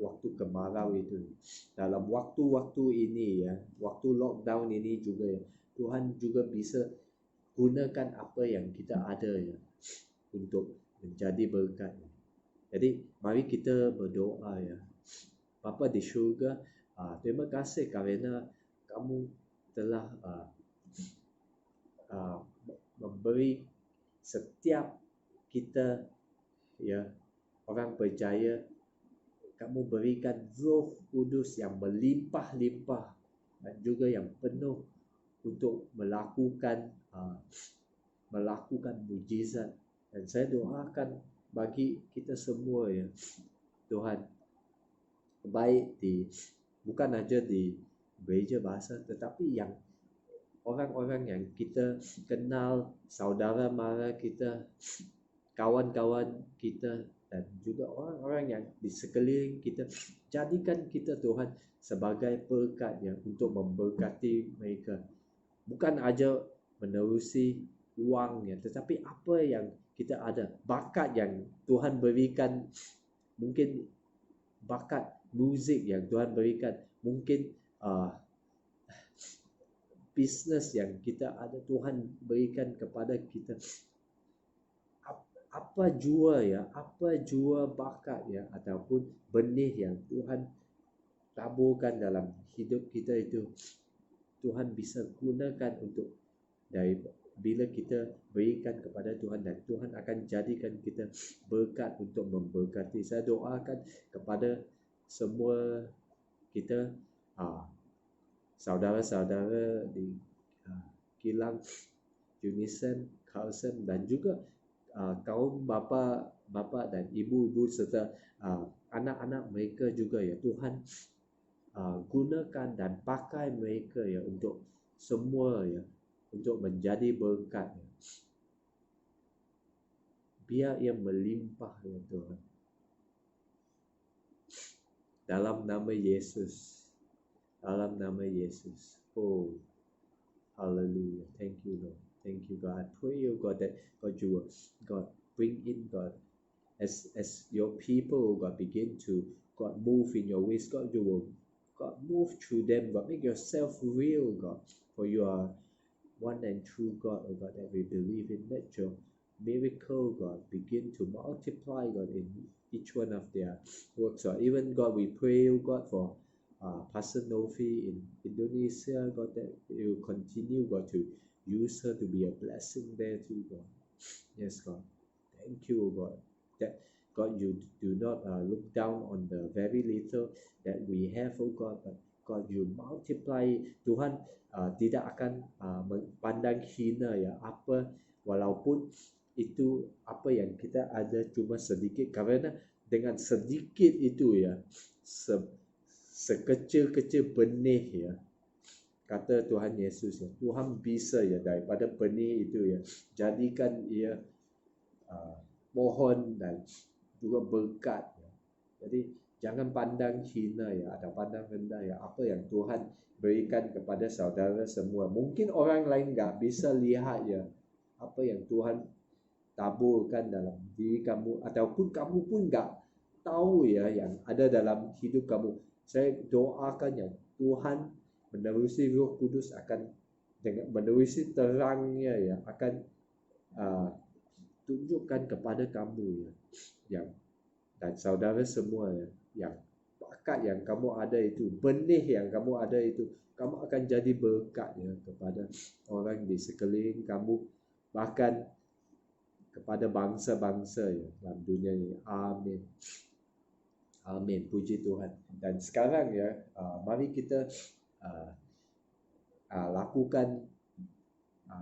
waktu kemarau itu. Dalam waktu-waktu ini ya, waktu lockdown ini juga ya, Tuhan juga bisa gunakan apa yang kita ada ya untuk menjadi berkat. Jadi mari kita berdoa ya. Bapa di syurga, terima kasih kerana kamu telah memberi setiap kita ya orang percaya kamu berikan Roh Kudus yang melimpah-limpah dan juga yang penuh untuk melakukan mujizat. Dan saya doakan bagi kita semua ya Tuhan, baik bukan aja di gereja bahasa, tetapi yang orang-orang yang kita kenal, saudara mara kita, kawan-kawan kita, dan juga orang-orang yang di sekeliling kita, jadikan kita Tuhan sebagai berkat ya untuk memberkati mereka. Bukan aja menerusi uang ya, tetapi apa yang kita ada, bakat yang Tuhan berikan, mungkin bakat muzik yang Tuhan berikan, mungkin bisnes yang kita ada Tuhan berikan kepada kita. Apa jua bakat ya ataupun benih yang Tuhan taburkan dalam hidup kita itu, Tuhan bisa gunakan untuk dari bila kita berikan kepada Tuhan, dan Tuhan akan jadikan kita berkat untuk memberkati. Saya doakan kepada semua kita, saudara-saudara di kilang Unison, Carlson, dan juga kaum bapa dan ibu-ibu serta anak-anak mereka juga ya Tuhan, gunakan dan pakai mereka ya untuk semua ya, untuk menjadi berkat ya. Biar ia melimpah ya Tuhan, dalam nama Yesus, dalam nama Yesus. Oh, hallelujah. Thank you Lord, thank you God. I pray oh God that God you will God bring in God as your people oh God begin to God move in your ways, God you will God move through them, God make yourself real God, for you are one and true God oh God that we believe in. Let your miracle God begin to multiply God in each one of their works God. Even God we pray oh God for Pastor Novi in Indonesia, God, that you continue, God, to use her to be a blessing there too, God. Yes, God. Thank you, God, that God, you do not look down on the very little that we have, oh God, but God, you multiply. Tuhan tidak akan pandang hina ya apa, walaupun itu apa yang kita ada cuma sedikit, karena dengan sedikit itu ya sekecil-kecil benih ya, kata Tuhan Yesus ya, Tuhan bisa ya daripada benih itu ya jadikan ia pohon dan juga berkat ya. Jadi jangan pandang hina ya atau pandang rendah ya apa yang Tuhan berikan kepada saudara semua. Mungkin orang lain nggak bisa lihat ya apa yang Tuhan taburkan dalam diri kamu, ataupun kamu pun nggak tahu ya yang ada dalam hidup kamu. Saya doakan yang Tuhan menerusi Roh Kudus akan dengan menerusi terangnya ya akan tunjukkan kepada kamu ya, yang dan saudara semua ya, yang bakat yang kamu ada itu, benih yang kamu ada itu, kamu akan jadi berkat ya kepada orang di sekeliling kamu, bahkan kepada bangsa-bangsa ya dalam dunia ini. Amin. Amin. Puji Tuhan. Dan sekarang ya, mari kita lakukan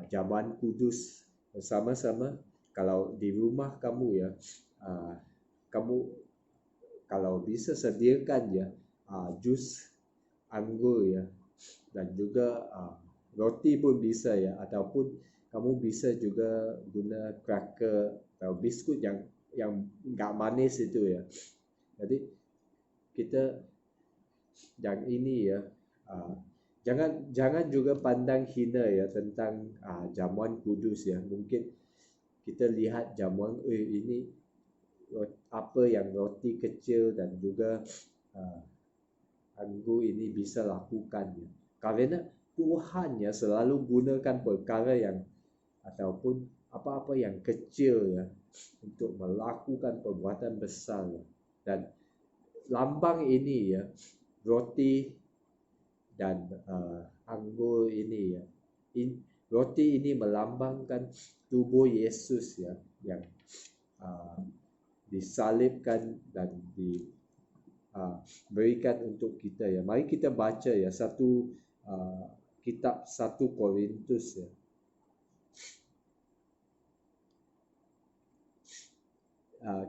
jamuan kudus bersama-sama. Kalau di rumah kamu ya, kamu kalau bisa sediakan ya jus anggur ya, dan juga roti pun bisa ya, ataupun kamu bisa juga guna cracker atau biskut yang nggak manis itu ya. Jadi kita yang ini ya, jangan juga pandang hina ya tentang jamuan kudus ya. Mungkin kita lihat jamuan ini apa yang roti kecil dan juga anggur ini bisa lakukan ya. Karena Tuhan ya selalu gunakan perkara yang ataupun apa-apa yang kecil ya untuk melakukan perbuatan besar ya. Dan lambang ini ya, roti dan anggur ini ya, roti ini melambangkan tubuh Yesus ya, yang disalibkan dan berikan untuk kita ya. Mari kita baca ya satu kitab 1 Korintus ya.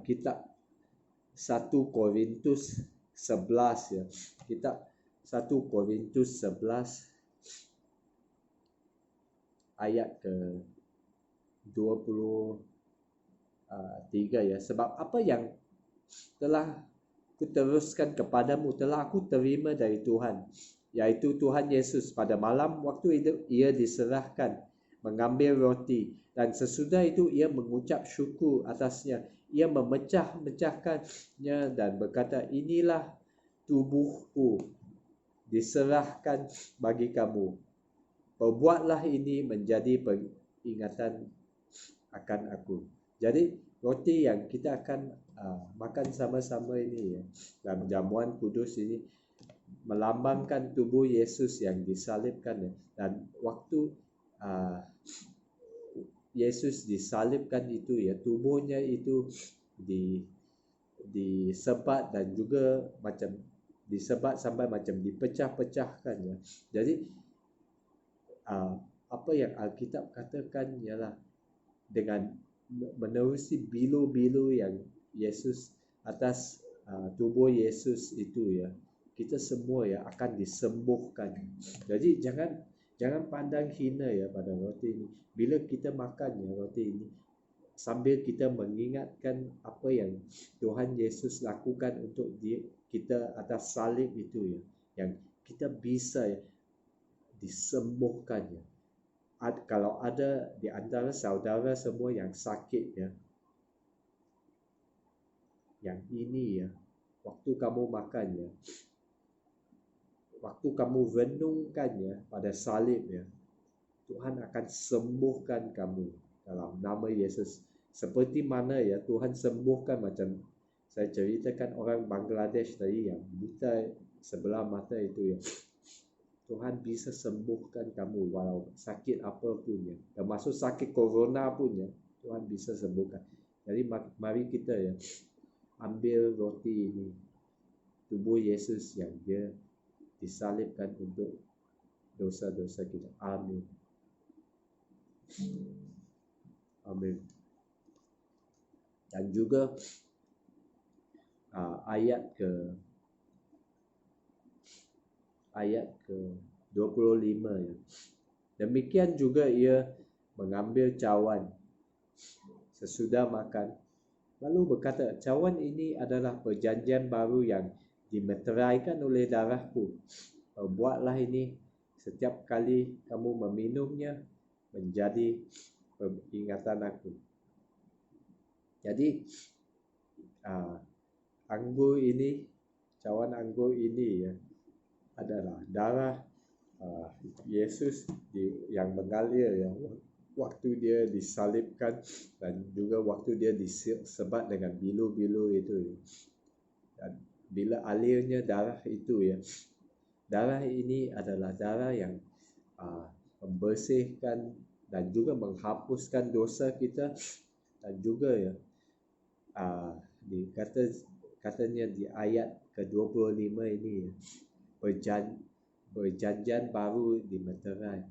Kitab 1 Korintus 11 ya. Kitab 1 Korintus 11 ayat ke 23 ya. Sebab apa yang telah kuteruskan kepadamu telah aku terima dari Tuhan, yaitu Tuhan Yesus pada malam waktu itu ia diserahkan mengambil roti, dan sesudah itu ia mengucap syukur atasnya. Ia memecah-mecahkannya dan berkata, inilah tubuhku diserahkan bagi kamu. Perbuatlah ini menjadi peringatan akan aku. Jadi roti yang kita akan makan sama-sama ini ya, dalam jamuan kudus ini melambangkan tubuh Yesus yang disalibkan ya. Dan waktu Yesus disalibkan itu ya, tubuhnya itu disebat dan juga macam disebat sampai macam dipecah-pecahkan ya. Jadi apa yang Alkitab katakan ialah dengan menerusi bilu-bilu yang Yesus atas tubuh Yesus itu ya, kita semua ya akan disembuhkan. Jadi jangan pandang hina ya pada roti ini. Bila kita makan ya roti ini, sambil kita mengingatkan apa yang Tuhan Yesus lakukan untuk kita atas salib itu ya, yang kita bisa ya disembuhkan ya. Kalau ada di antara saudara semua yang sakit ya, yang ini ya, waktu kamu makan ya, waktu kamu renungkan ya pada salib ya, Tuhan akan sembuhkan kamu dalam nama Yesus. Seperti mana ya Tuhan sembuhkan, macam saya ceritakan orang Bangladesh tadi yang buta sebelah mata itu ya, Tuhan bisa sembuhkan kamu walau sakit apapun ya, termasuk sakit corona pun ya, Tuhan bisa sembuhkan. Jadi mari kita ya ambil roti ini, tubuh Yesus yang dia disalibkan untuk dosa-dosa kita. Amin. Amin. Dan juga ayat ke-25 ya. Demikian juga ia mengambil cawan sesudah makan, lalu berkata, cawan ini adalah perjanjian baru yang dimeteraikan oleh darahku. Buatlah ini setiap kali kamu meminumnya menjadi peringatan aku. Jadi anggur ini, cawan anggur ini ya, adalah darah Yesus yang mengalir ya, waktu dia disalibkan dan juga waktu dia disebat dengan bilu-bilu itu. Dan bila alirnya darah itu ya, darah ini adalah darah yang membersihkan dan juga menghapuskan dosa kita. Dan juga ya katanya di ayat ke-25 ini ya, perjanjian baru dimeterai.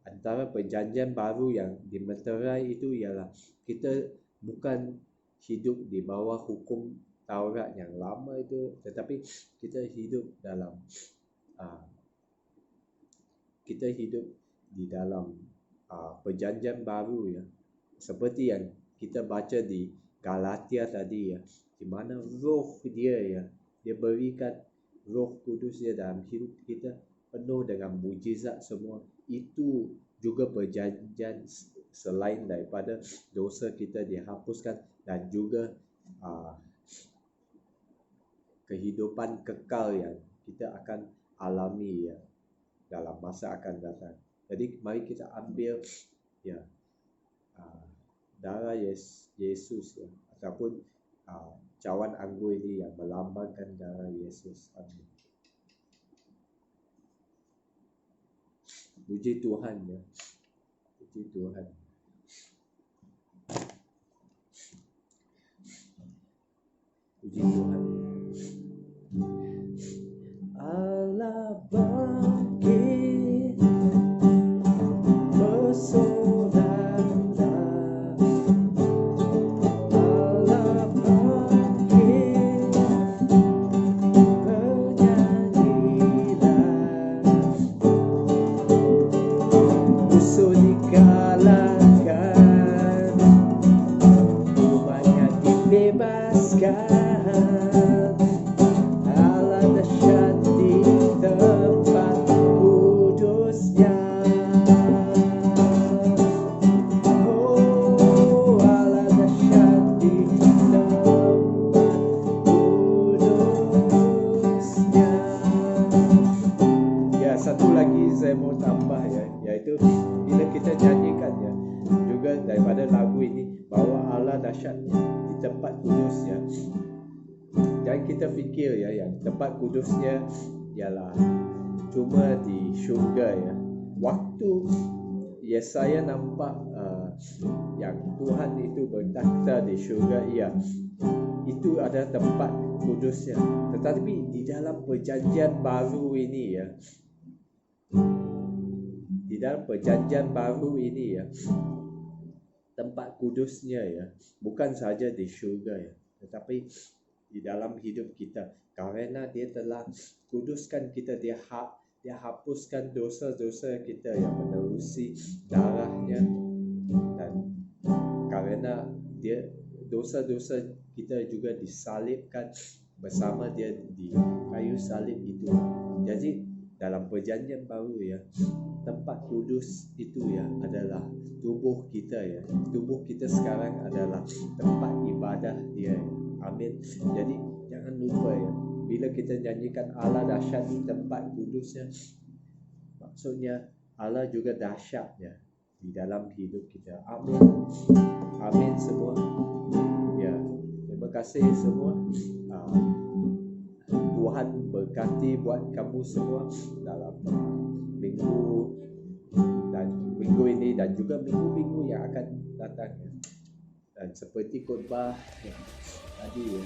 Antara perjanjian baru yang dimeterai itu ialah kita bukan hidup di bawah hukum Taurat yang lama itu, tetapi kita hidup di dalam perjanjian baru ya, seperti yang kita baca di Galatia tadi ya, di mana roh dia ya, dia berikan Roh Kudus dia dalam hidup kita penuh dengan mujizat semua. Itu juga perjanjian selain daripada dosa kita dihapuskan dan juga kehidupan kekal yang kita akan alami ya dalam masa akan datang. Jadi mari kita ambil ya darah Yesus ya, ataupun cawan anggur ini yang melambangkan darah Yesus. Amin. Puji Tuhan ya. Puji Tuhan. Puji Tuhan. jelaskan. Allah dahsyat di tempat kudusnya. Oh, Allah dahsyat di tempat kudusnya. Ya, satu lagi saya mau tambah ya, yaitu bila kita nyanyikan ya, juga daripada lagu ini, bahwa Allah dahsyat di tempat kudusnya. Jangan kita fikir ya, yang tempat kudusnya ialah cuma di syurga ya. Waktu Yesaya nampak yang Tuhan itu bertakhta di syurga, ya, itu ada tempat kudusnya. Tetapi di dalam perjanjian baru ini ya, di dalam perjanjian baru ini ya, tempat kudusnya ya bukan saja di syurga ya, tetapi di dalam hidup kita, karena dia telah kuduskan kita, dia hapuskan dosa-dosa kita yang menerusi darahnya, dan karena dia dosa-dosa kita juga disalibkan bersama dia di kayu salib itu. Jadi dalam perjanjian baru ya, tempat kudus itu ya adalah tubuh kita ya. Tubuh kita sekarang adalah tempat ibadah dia. Amin. Jadi jangan lupa ya, bila kita nyanyikan Allah dahsyat di tempat kudusnya, maksudnya Allah juga dahsyat ya di dalam hidup kita. Amin. Amin semua. Ya, terima kasih semua. Tuhan berkati buat kamu semua dalam minggu ini dan juga minggu-minggu yang akan datang ya. Dan seperti khotbah ya, tadi ya,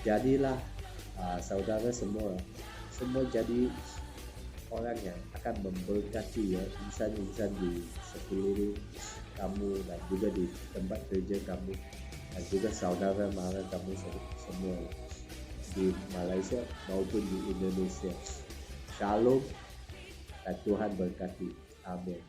jadilah saudara semua jadi orang yang akan memberkati ya insan-insan di sekeliling kamu dan juga di tempat kerja kamu dan juga saudara-mara kamu semua di Malaysia maupun di Indonesia. Shalom dan Tuhan berkati. Amin.